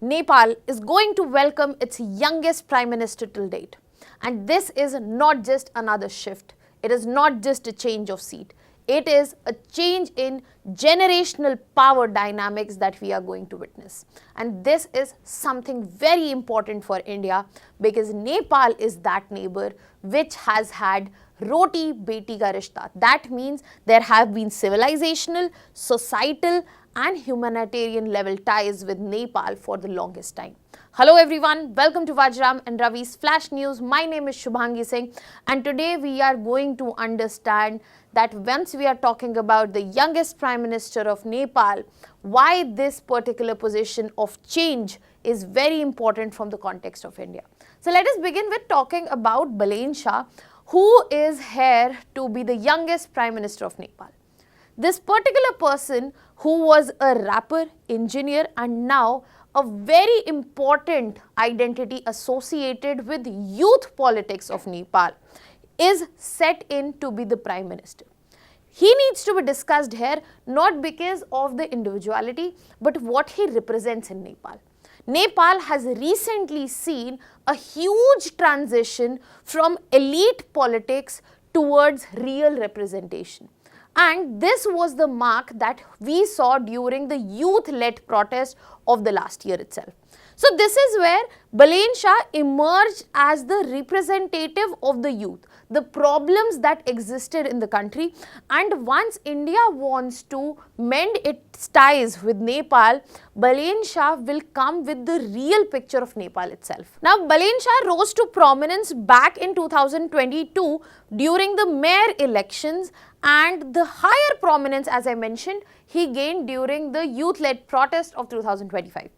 Nepal is going to welcome its youngest Prime Minister till date. And this is not just another shift. It is not just a change of seat. It is a change in generational power dynamics that we are going to witness. And this is something very important for India because Nepal is that neighbor which has had Roti-Beti ka rishta. That means there have been civilizational, societal and humanitarian level ties with Nepal for the longest time. Hello everyone, welcome to Vajram and Ravi's Flash News. My name is Shubhangi Singh and today we are going to understand that once we are talking about the youngest Prime Minister of Nepal, why this particular position of change is very important from the context of India. So let us begin with talking about Balen Shah, who is here to be the youngest Prime Minister of Nepal. This particular person who was a rapper, engineer and now a very important identity associated with youth politics of Nepal is set in to be the Prime Minister. He needs to be discussed here not because of the individuality but what he represents in Nepal. Nepal has recently seen a huge transition from elite politics towards real representation. And this was the mark that we saw during the youth-led protest of the last year itself. So this is where Balen Shah emerged as the representative of the youth, the problems that existed in the country. And once India wants to mend its ties with Nepal, Balen Shah will come with the real picture of Nepal itself. Now, Balen Shah rose to prominence back in 2022 during the mayor elections, and the higher prominence, as I mentioned, he gained during the youth-led protest of 2025.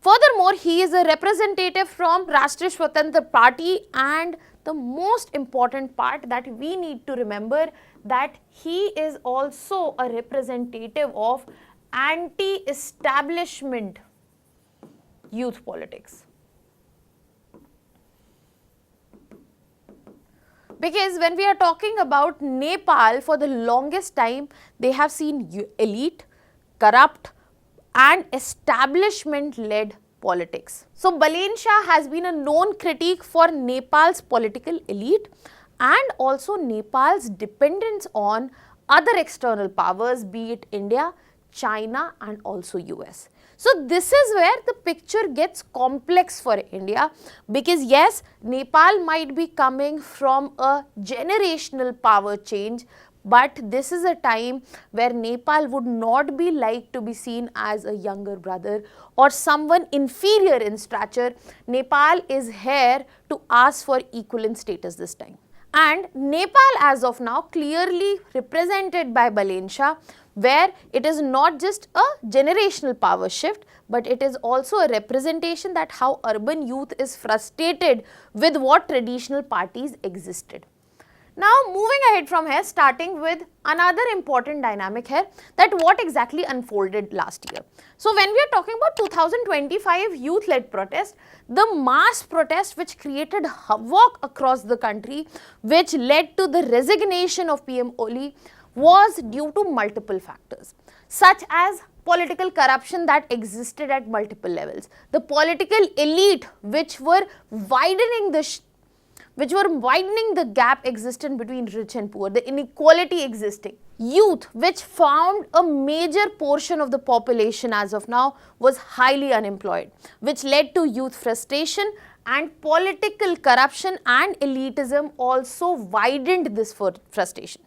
Furthermore, he is a representative from Rashtriya Swatantra Party, and the most important part that we need to remember that he is also a representative of anti-establishment youth politics. Because when we are talking about Nepal, for the longest time, they have seen elite, corrupt and establishment-led politics. So, Balen Shah has been a known critique for Nepal's political elite and also Nepal's dependence on other external powers, be it India, China and also US. So this is where the picture gets complex for India because yes, Nepal might be coming from a generational power change, but this is a time where Nepal would not be like to be seen as a younger brother or someone inferior in stature. Nepal is here to ask for equivalent status this time. And Nepal as of now clearly represented by Balen Shah, where it is not just a generational power shift, but it is also a representation that how urban youth is frustrated with what traditional parties existed. Now moving ahead from here, starting with another important dynamic here, that what exactly unfolded last year. So when we are talking about 2025 youth-led protest, the mass protest which created havoc across the country, which led to the resignation of PM Oli, was due to multiple factors, such as political corruption that existed at multiple levels, the political elite which were widening the gap existent between rich and poor, the inequality existing. Youth, which found a major portion of the population as of now, was highly unemployed, which led to youth frustration, and political corruption and elitism also widened this frustration.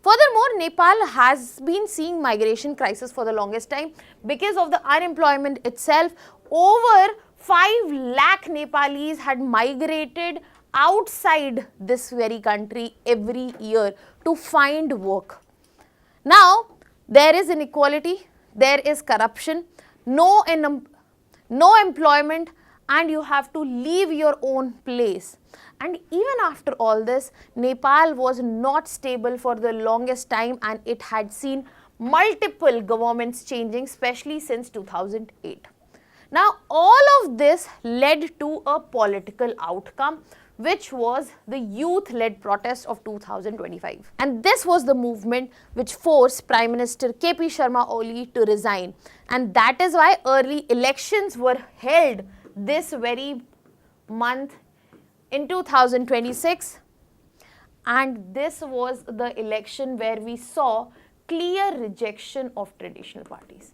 Furthermore, Nepal has been seeing migration crisis for the longest time because of the unemployment itself. Over 5 lakh Nepalis had migrated outside this very country every year to find work. Now, there is inequality, there is corruption, no employment, and you have to leave your own place. And even after all this, Nepal was not stable for the longest time and it had seen multiple governments changing, especially since 2008. Now, all of this led to a political outcome which was the youth-led protest of 2025. And this was the movement which forced Prime Minister KP Sharma Oli to resign. And that is why early elections were held this very month in 2026. And this was the election where we saw clear rejection of traditional parties.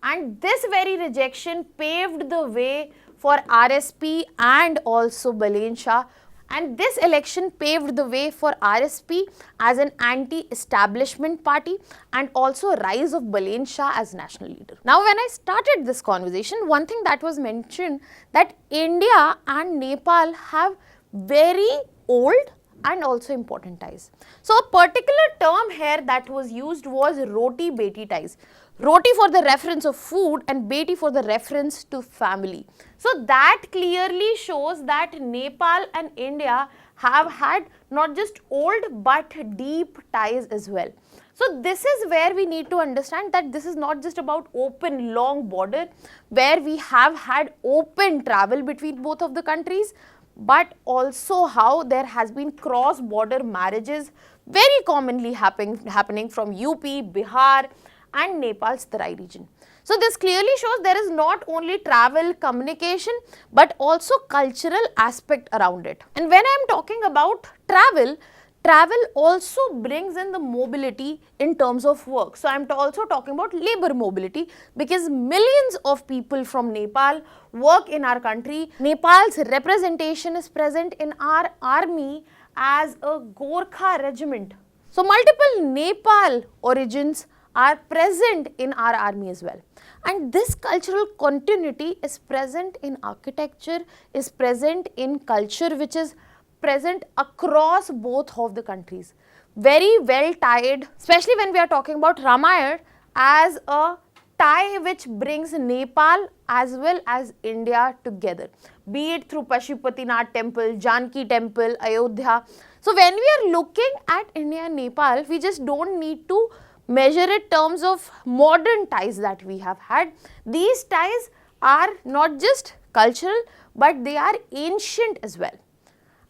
And this very rejection paved the way for RSP and also Balen Shah. And this election paved the way for RSP as an anti-establishment party and also rise of Balen Shah as national leader. Now, when I started this conversation, one thing that was mentioned that India and Nepal have very old and also important ties. So, a particular term here that was used was Roti-Beti ties. Roti for the reference of food and Beti for the reference to family. So, that clearly shows that Nepal and India have had not just old but deep ties as well. So, this is where we need to understand that this is not just about open long border where we have had open travel between both of the countries, but also how there has been cross-border marriages very commonly happening from UP, Bihar and Nepal's Tarai region. So this clearly shows there is not only travel, communication, but also cultural aspect around it. And when I am talking about travel, travel also brings in the mobility in terms of work. So I am also talking about labor mobility because millions of people from Nepal work in our country. Nepal's representation is present in our army as a Gorkha regiment. So multiple Nepal origins are present in our army as well. And this cultural continuity is present in architecture, is present in culture, which is present across both of the countries. Very well tied, especially when we are talking about Ramayana as a tie which brings Nepal as well as India together, be it through Pashupatinath temple, Janki temple, Ayodhya. So when we are looking at India and Nepal, we just don't need to measure it in terms of modern ties that we have had. These ties are not just cultural, but they are ancient as well.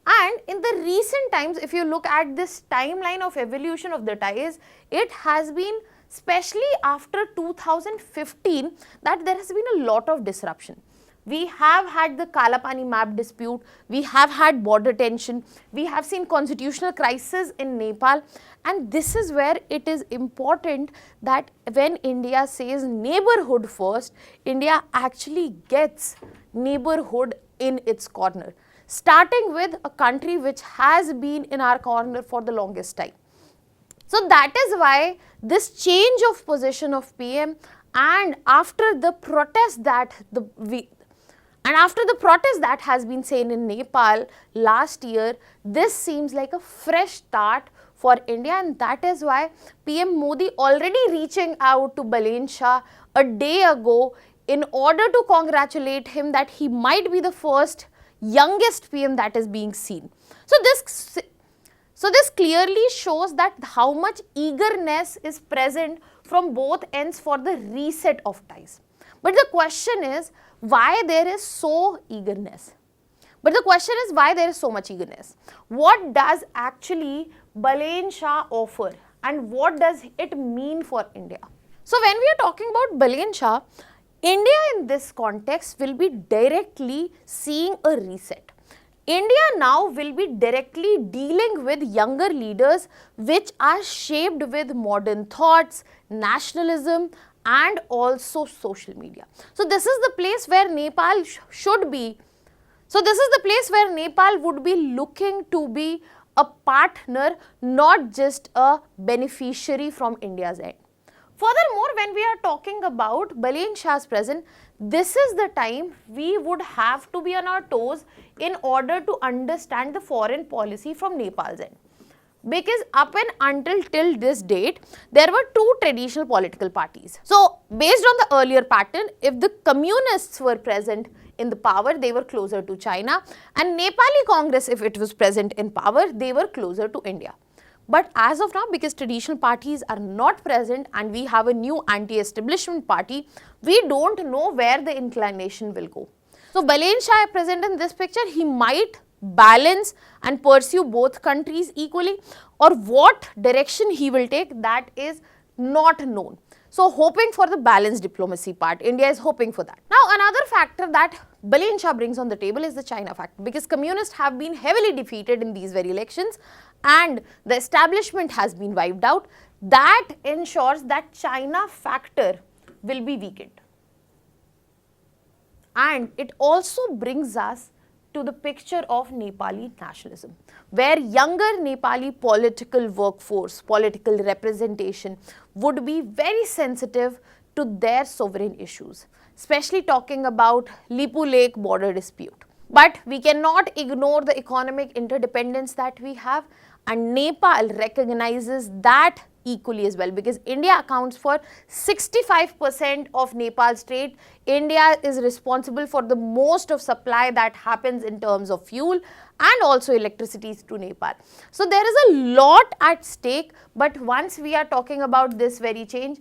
And in the recent times, if you look at this timeline of evolution of the ties, it has been, especially after 2015, that there has been a lot of disruption. We have had the Kalapani map dispute, we have had border tension, we have seen constitutional crisis in Nepal, and this is where it is important that when India says neighborhood first, India actually gets neighborhood in its corner, starting with a country which has been in our corner for the longest time. So that is why this change of position of PM and after the protest that has been seen in Nepal last year, this seems like a fresh start for India, and that is why PM Modi already reaching out to Balen Shah a day ago in order to congratulate him that he might be the first youngest PM that is being seen. So this clearly shows that how much eagerness is present from both ends for the reset of ties. But the question is why there is so eagerness? But the question is why there is so much eagerness? What does actually Balen Shah offer and what does it mean for India? So when we are talking about Balen Shah, India in this context will be directly seeing a reset. India now will be directly dealing with younger leaders which are shaped with modern thoughts, nationalism and also social media. So this is the place where Nepal should be. So this is the place where Nepal would be looking to be a partner, not just a beneficiary from India's end. Furthermore, when we are talking about Balen Shah's presence, this is the time we would have to be on our toes in order to understand the foreign policy from Nepal's end. Because up and until till this date, there were two traditional political parties. So, based on the earlier pattern, if the communists were present in the power, they were closer to China, and Nepali Congress, if it was present in power, they were closer to India. But as of now, because traditional parties are not present and we have a new anti-establishment party, we don't know where the inclination will go. So Balen Shah present in this picture, he might balance and pursue both countries equally, or what direction he will take, that is not known. So, hoping for the balanced diplomacy part, India is hoping for that. Now, another factor that Balen Shah brings on the table is the China factor, because communists have been heavily defeated in these very elections and the establishment has been wiped out. That ensures that China factor will be weakened. And it also brings us to the picture of Nepali nationalism, where younger Nepali political workforce, political representation would be very sensitive to their sovereign issues, especially talking about Lipu Lake border dispute. But we cannot ignore the economic interdependence that we have, and Nepal recognizes that equally as well, because India accounts for 65% of Nepal's trade. India is responsible for the most of supply that happens in terms of fuel and also electricity to Nepal. So there is a lot at stake, but once we are talking about this change,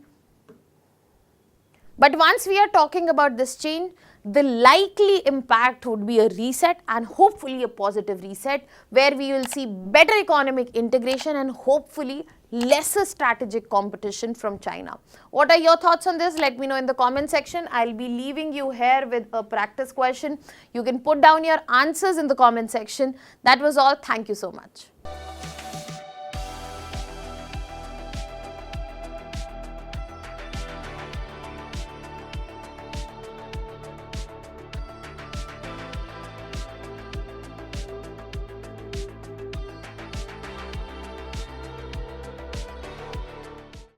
the likely impact would be a reset, and hopefully a positive reset, where we will see better economic integration and hopefully lesser strategic competition from China. What are your thoughts on this? Let me know in the comment section. I'll be leaving you here with a practice question. You can put down your answers in the comment section. That was all. Thank you so much.